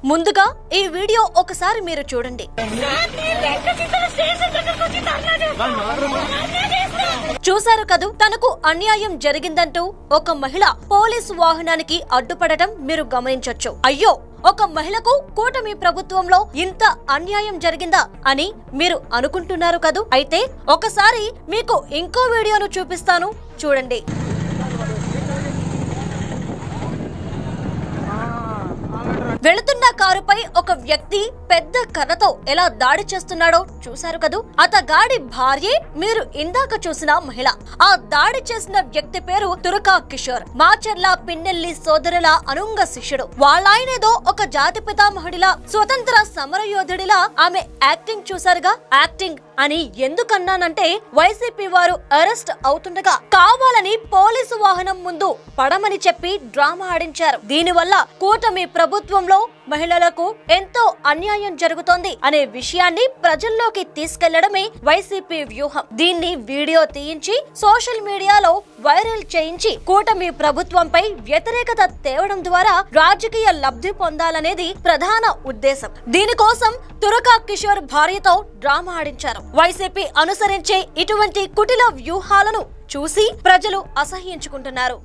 ముందుగా ఈ వీడియో ఒకసారి మీరు చూడండి. చూశారు కదూ, తనకు అన్యాయం జరిగిందంటూ ఒక మహిళ పోలీసు వాహనానికి అడ్డుపడటం మీరు గమనించొచ్చు. అయ్యో, ఒక మహిళకు కూటమి ప్రభుత్వంలో ఇంత అన్యాయం జరిగిందా అని మీరు అనుకుంటున్నారు కదూ. అయితే ఒకసారి మీకు ఇంకో వీడియోను చూపిస్తాను, చూడండి. వెళుతున్న కారుపై ఒక వ్యక్తి పెద్ద కర్రతో ఎలా దాడి చేస్తున్నాడో చూశారు కదూ. అతగాడి భార్యే మీరు ఇందాక చూసిన మహిళ. ఆ దాడి చేసిన వ్యక్తి పేరు తురకా కిషోర్. మాచర్ల పిన్నెల్లి సోదరుల అనుంగ శిష్యుడు. వాళ్ళాయనేదో ఒక జాతి పితామహుడిలా, స్వతంత్ర సమరయోధుడిలా ఆమె యాక్టింగ్ చూశారుగా. యాక్టింగ్ అని ఎందుకన్నానంటే, వైసీపీ వారు అరెస్ట్ అవుతుండగా కావాలని పోలీసు వాహనం ముందు పడమని చెప్పి డ్రామా ఆడించారు. దీనివల్ల కూటమి ప్రభుత్వంలో మహిళలకు ఎంతో అన్యాయం జరుగుతోంది అనే విషయాన్ని ప్రజల్లోకి తీసుకెళ్లడమే వైసీపీ వ్యూహం. దీన్ని వీడియో తీయించి సోషల్ మీడియాలో వైరల్ చేయించి కూటమి ప్రభుత్వంపై వ్యతిరేకత తేవడం ద్వారా రాజకీయ లబ్ధి పొందాలనేది ప్రధాన ఉద్దేశం. దీనికోసం తురకా కిషోర్ భార్యతో డ్రామా ఆడించారు. వైసీపీ అనుసరించే ఇటువంటి కుటిల వ్యూహాలను చూసి ప్రజలు అసహ్యించుకుంటున్నారు.